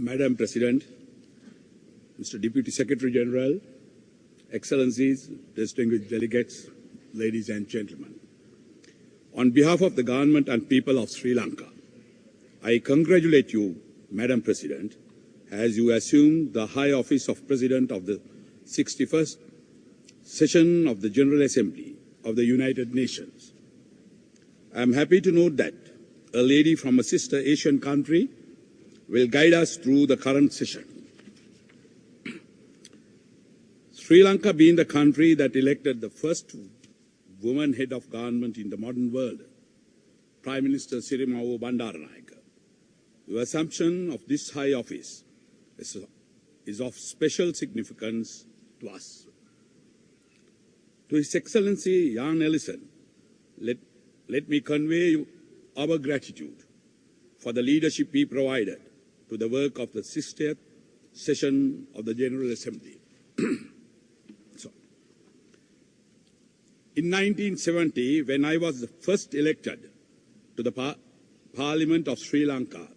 Madam President, Mr. Deputy Secretary General, Excellencies, distinguished delegates, ladies and gentlemen. On behalf of the government and people of Sri Lanka, I congratulate you, Madam President, as you assume the high office of President of the 61st session of the General Assembly of the United Nations. I am happy to note that a lady from a sister Asian country will guide us through the current session. Sri Lanka being the country that elected the first woman head of government in the modern world, Prime Minister Sirimavo Bandaranaike, the assumption of this high office is of special significance to us. To His Excellency Jan Ellison, let me convey our gratitude for the leadership he provided to the work of the 60th session of the General Assembly. In 1970, when I was first elected to the Parliament of Sri Lanka,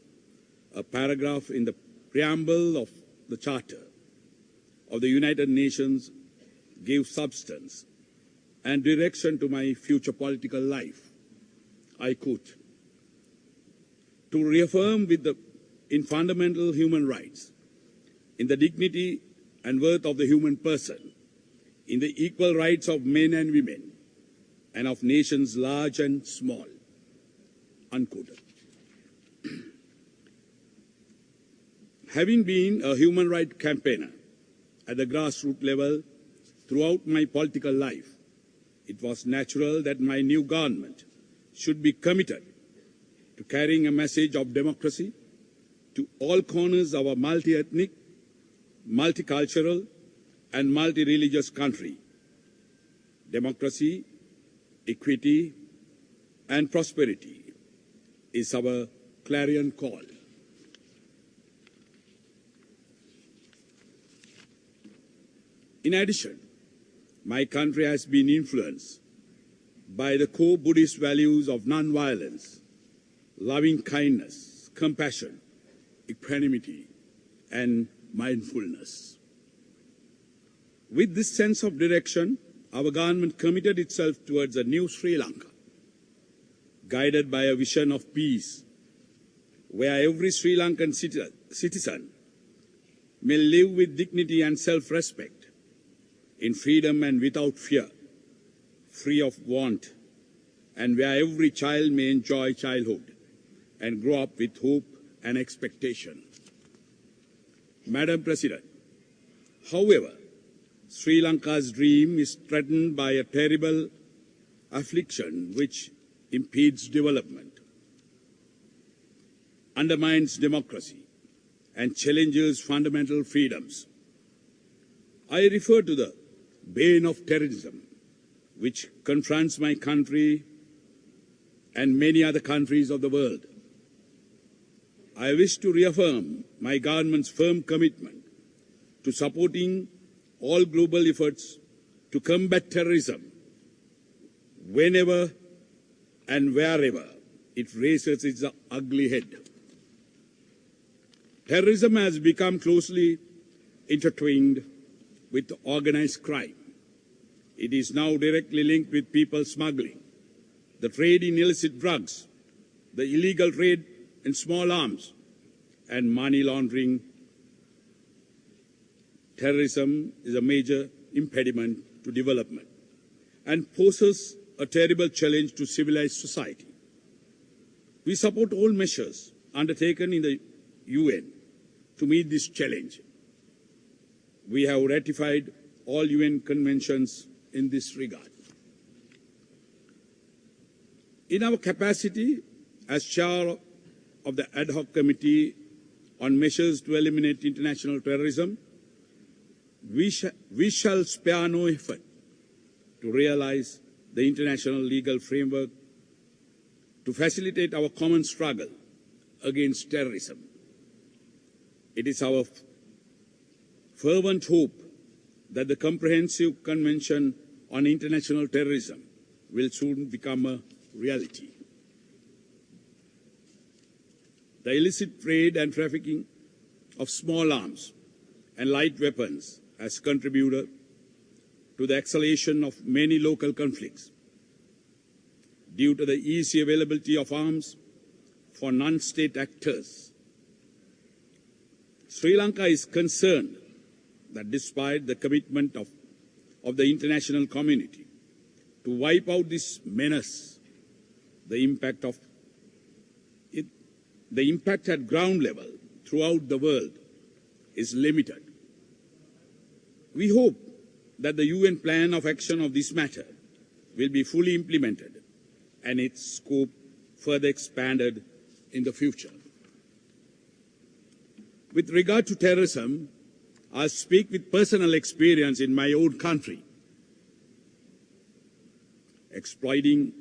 a paragraph in the preamble of the Charter of the United Nations gave substance and direction to my future political life. I quote, "To reaffirm in fundamental human rights, in the dignity and worth of the human person, in the equal rights of men and women, and of nations large and small." Unquote. Having been a human rights campaigner at the grassroots level throughout my political life, it was natural that my new government should be committed to carrying a message of democracy to all corners of our multi-ethnic, multicultural, and multi-religious country. Democracy, equity, and prosperity is our clarion call. In addition, my country has been influenced by the core Buddhist values of non-violence, loving kindness, compassion, equanimity, and mindfulness. With this sense of direction, our government committed itself towards a new Sri Lanka, guided by a vision of peace, where every Sri Lankan citizen may live with dignity and self-respect, in freedom and without fear, free of want, and where every child may enjoy childhood and grow up with hope and expectation. Madam President, however, Sri Lanka's dream is threatened by a terrible affliction which impedes development, undermines democracy, and challenges fundamental freedoms. I refer to the bane of terrorism, which confronts my country and many other countries of the world. I wish to reaffirm my government's firm commitment to supporting all global efforts to combat terrorism whenever and wherever it raises its ugly head. Terrorism has become closely intertwined with organized crime. It is now directly linked with people smuggling, the trade in illicit drugs, the illegal trade in small arms, and money laundering. Terrorism is a major impediment to development and poses a terrible challenge to civilized society. We support all measures undertaken in the UN to meet this challenge. We have ratified all UN conventions in this regard. In our capacity as chair of the ad hoc committee on measures to eliminate international terrorism, we shall spare no effort to realize the international legal framework to facilitate our common struggle against terrorism. It is our fervent hope that the Comprehensive Convention on International Terrorism will soon become a reality. The illicit trade and trafficking of small arms and light weapons has contributed to the escalation of many local conflicts. Due to the easy availability of arms for non-state actors, Sri Lanka is concerned that despite the commitment of the international community to wipe out this menace, the impact at ground level throughout the world is limited. We hope that the UN plan of action of this matter will be fully implemented and its scope further expanded in the future. With regard to terrorism, I speak with personal experience in my own country. Exploiting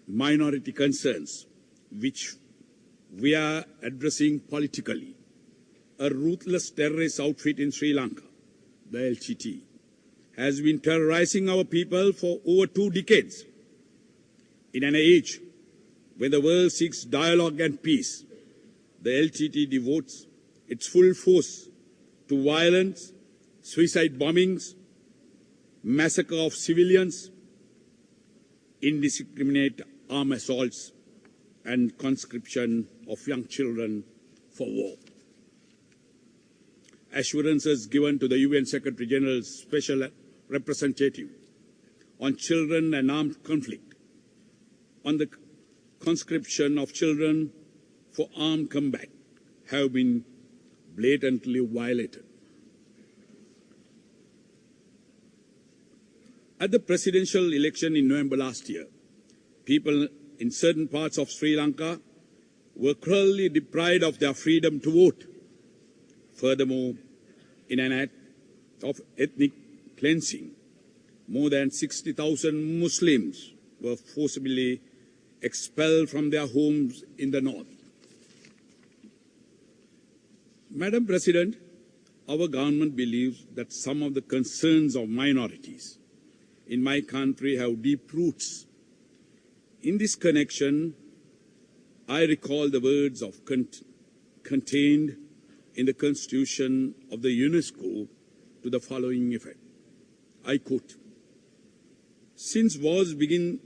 minority concerns, which we are addressing politically. A ruthless terrorist outfit in Sri Lanka, the LTT, has been terrorizing our people for over 2 decades. In an age when the world seeks dialogue and peace, the LTT devotes its full force to violence, suicide bombings, massacre of civilians, indiscriminate armed assaults, and conscription of young children for war. Assurances given to the UN Secretary General's Special Representative on Children and Armed Conflict, on the conscription of children for armed combat, have been blatantly violated. At the presidential election in November last year, people in certain parts of Sri Lanka were cruelly deprived of their freedom to vote. Furthermore, in an act of ethnic cleansing, more than 60,000 Muslims were forcibly expelled from their homes in the north. Madam President, our government believes that some of the concerns of minorities in my country have deep roots. In this connection, I recall the words of contained in the Constitution of the UNESCO to the following effect. I quote, "Since wars begin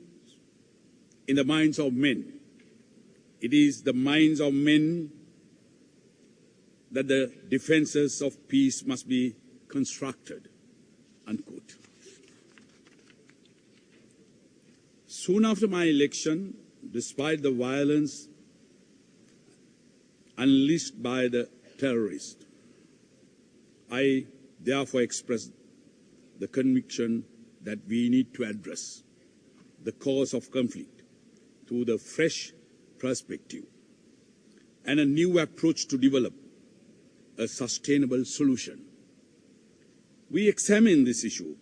in the minds of men, it is the minds of men that the defenses of peace must be constructed." Unquote. Soon after my election, despite the violence unleashed by the terrorists, I therefore expressed the conviction that we need to address the cause of conflict through the fresh perspective and a new approach to develop a sustainable solution. We examined this issue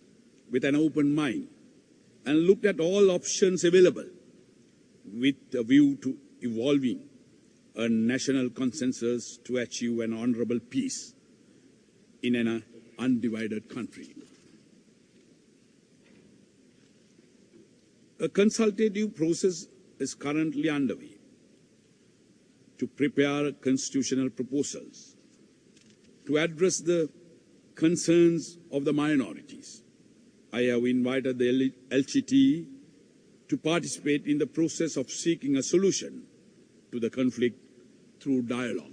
with an open mind and looked at all options available with a view to evolving a national consensus to achieve an honorable peace in an undivided country. A consultative process is currently underway to prepare constitutional proposals to address the concerns of the minorities. I have invited the LTT to participate in the process of seeking a solution to the conflict through dialogue.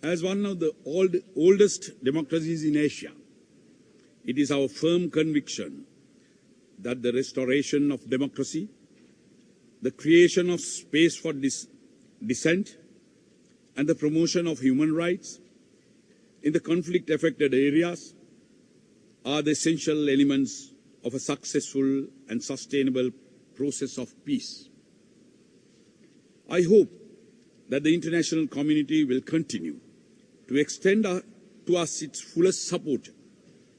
As one of the oldest democracies in Asia, it is our firm conviction that the restoration of democracy, the creation of space for dissent, and the promotion of human rights in the conflict-affected areas are the essential elements of a successful and sustainable process of peace. I hope that the international community will continue to extend to us its fullest support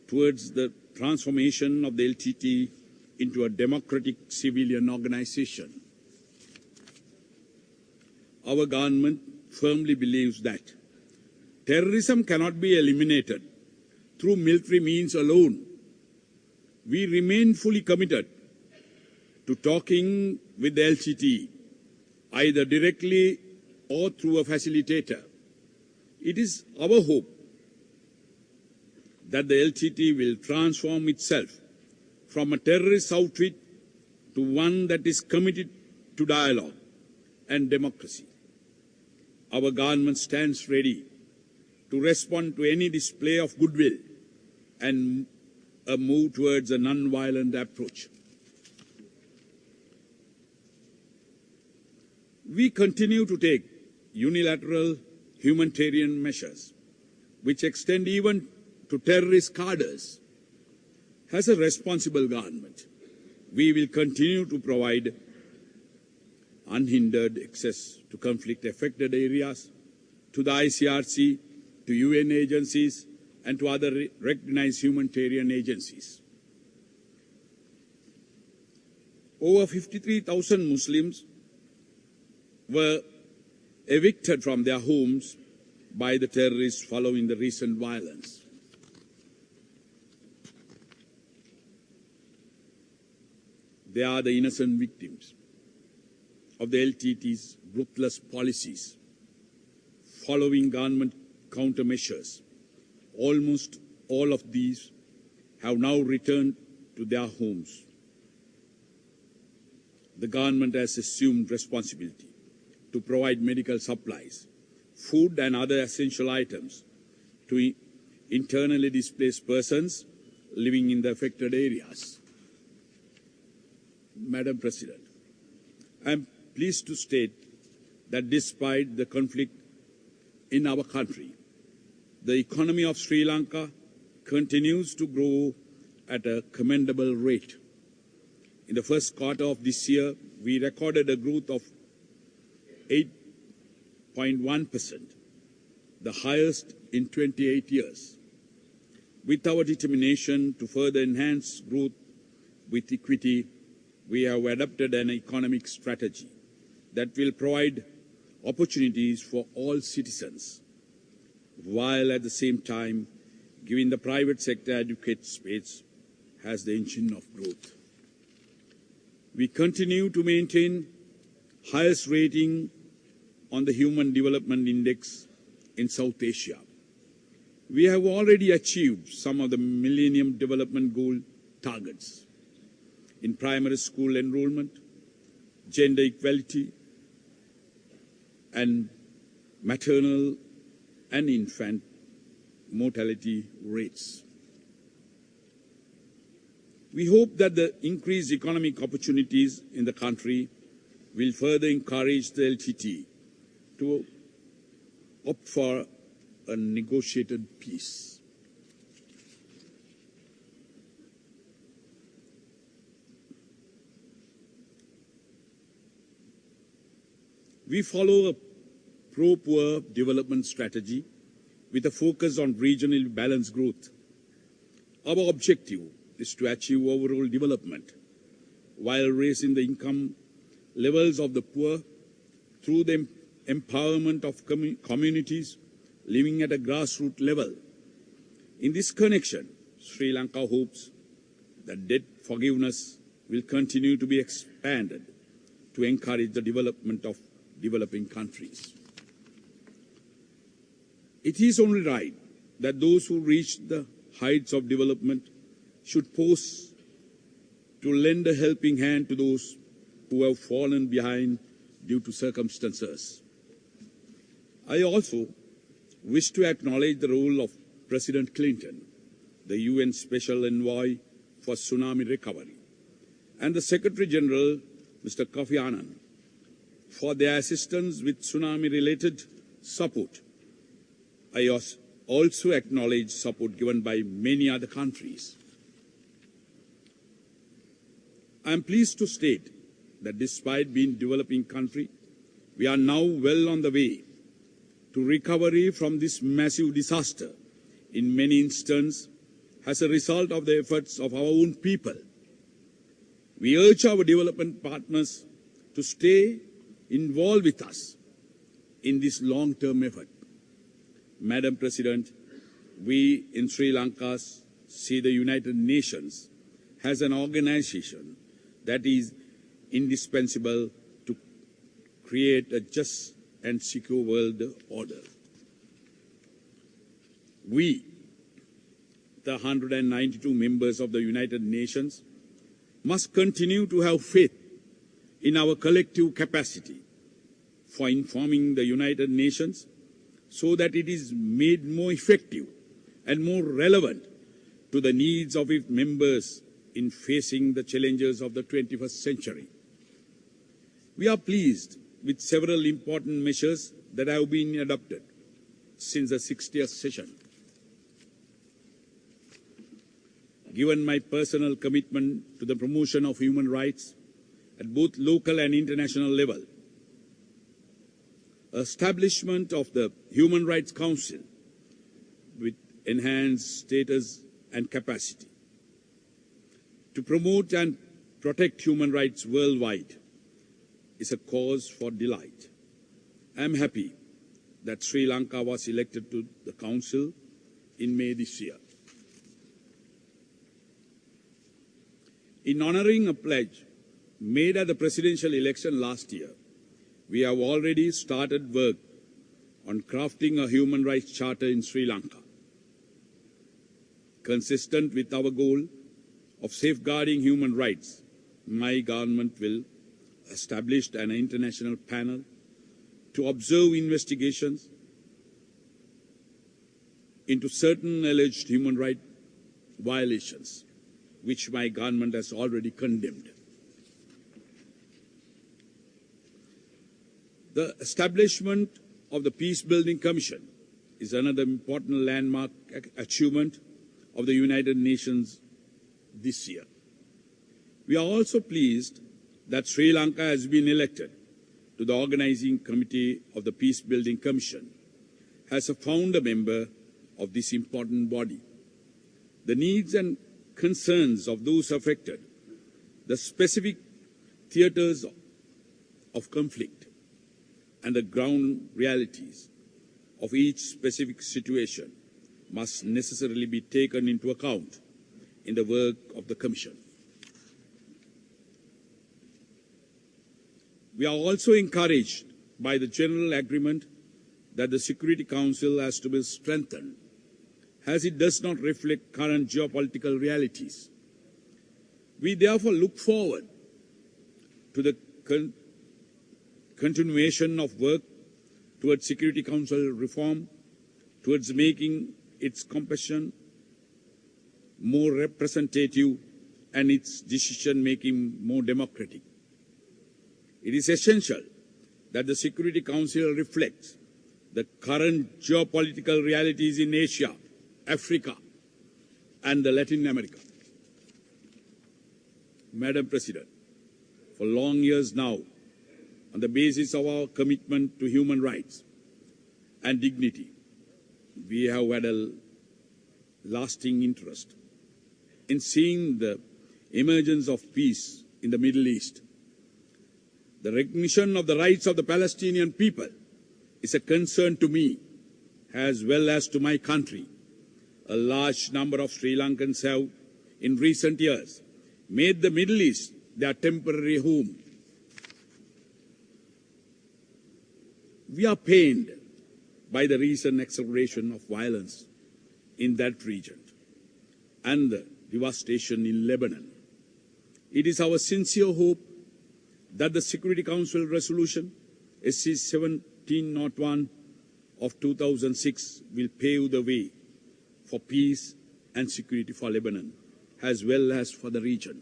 towards the transformation of the LTT into a democratic civilian organization. Our government firmly believes that terrorism cannot be eliminated through military means alone. We remain fully committed to talking with the LTTE, either directly or through a facilitator. It is our hope that the LTTE will transform itself from a terrorist outfit to one that is committed to dialogue and democracy. Our government stands ready to respond to any display of goodwill and a move towards a non-violent approach. We continue to take unilateral humanitarian measures, which extend even to terrorist cadres. As a responsible government, we will continue to provide unhindered access to conflict-affected areas, to the ICRC, to UN agencies, and to other recognized humanitarian agencies. Over 53,000 Muslims were evicted from their homes by the terrorists following the recent violence. They are the innocent victims of the LTT's ruthless policies. Following government countermeasures, almost all of these have now returned to their homes. The government has assumed responsibility to provide medical supplies, food and other essential items to internally displaced persons living in the affected areas. Madam President, I am pleased to state that despite the conflict in our country, the economy of Sri Lanka continues to grow at a commendable rate. In the first quarter of this year, we recorded a growth of 8.1%, the highest in 28 years. With our determination to further enhance growth with equity, we have adopted an economic strategy that will provide opportunities for all citizens, while at the same time giving the private sector adequate space as the engine of growth. We continue to maintain highest rating on the Human Development Index in South Asia. We have already achieved some of the Millennium Development Goal targets in primary school enrollment, gender equality, and maternal and infant mortality rates. We hope that the increased economic opportunities in the country will further encourage the LTT to opt for a negotiated peace. We follow a pro-poor development strategy with a focus on regionally balanced growth. Our objective is to achieve overall development while raising the income levels of the poor through the empowerment of communities living at a grassroots level. In this connection, Sri Lanka hopes that debt forgiveness will continue to be expanded to encourage the development of developing countries. It is only right that those who reach the heights of development should pause to lend a helping hand to those who have fallen behind due to circumstances. I also wish to acknowledge the role of President Clinton, the UN Special Envoy for Tsunami Recovery, and the Secretary General, Mr. Kofi Annan, for their assistance with tsunami-related support. I also acknowledge support given by many other countries. I am pleased to state that despite being a developing country, we are now well on the way to recovery from this massive disaster, in many instances as a result of the efforts of our own people. We urge our development partners to stay involved with us in this long-term effort. Madam President, we in Sri Lanka see the United Nations as an organization that is indispensable to create a just and secure world order. We, the 192 members of the United Nations, must continue to have faith in our collective capacity for informing the United Nations so that it is made more effective and more relevant to the needs of its members in facing the challenges of the 21st century. We are pleased with several important measures that have been adopted since the 60th session. Given my personal commitment to the promotion of human rights at both local and international level, establishment of the Human Rights Council with enhanced status and capacity to promote and protect human rights worldwide is a cause for delight. I am happy that Sri Lanka was elected to the Council in May this year. In honoring a pledge made at the presidential election last year, we have already started work on crafting a human rights charter in Sri Lanka. Consistent with our goal of safeguarding human rights, my government will establish an international panel to observe investigations into certain alleged human rights violations, which my government has already condemned. The establishment of the Peace-Building Commission is another important landmark achievement of the United Nations this year. We are also pleased that Sri Lanka has been elected to the organizing committee of the Peace-Building Commission as a founder member of this important body. The needs and concerns of those affected, the specific theaters of conflict, and the ground realities of each specific situation must necessarily be taken into account in the work of the Commission. We are also encouraged by the general agreement that the Security Council has to be strengthened, as it does not reflect current geopolitical realities. We therefore look forward to the continuation of work towards Security Council reform, towards making its composition more representative and its decision-making more democratic. It is essential that the Security Council reflects the current geopolitical realities in Asia, Africa, and Latin America. Madam President, for long years now, on the basis of our commitment to human rights and dignity, we have had a lasting interest in seeing the emergence of peace in the Middle East. The recognition of the rights of the Palestinian people is a concern to me as well as to my country. A large number of Sri Lankans have, in recent years, made the Middle East their temporary home. We are pained by the recent acceleration of violence in that region and the devastation in Lebanon. It is our sincere hope that the Security Council resolution SC 1701 of 2006 will pave the way for peace and security for Lebanon, as well as for the region.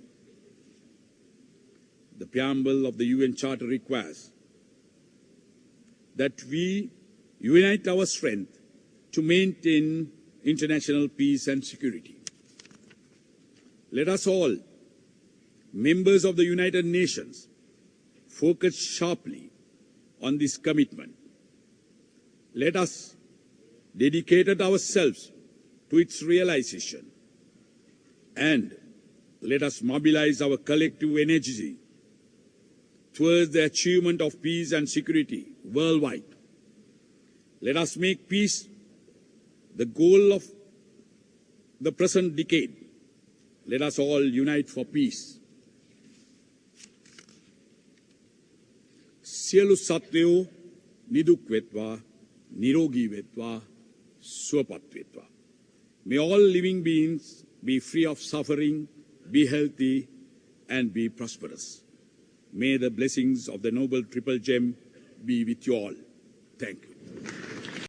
The preamble of the UN Charter requires that we unite our strength to maintain international peace and security. Let us all, members of the United Nations, focus sharply on this commitment. Let us dedicate ourselves to its realization, and let us mobilize our collective energy towards the achievement of peace and security worldwide. Let us make peace the goal of the present decade. Let us all unite for peace. සියලු සත්වයෝ නිදුක් වෙත්වා, නිරෝගී වෙත්වා, සුවපත් වෙත්වා. May all living beings be free of suffering, be healthy, and be prosperous. May the blessings of the noble triple gem be with you all. Thank you.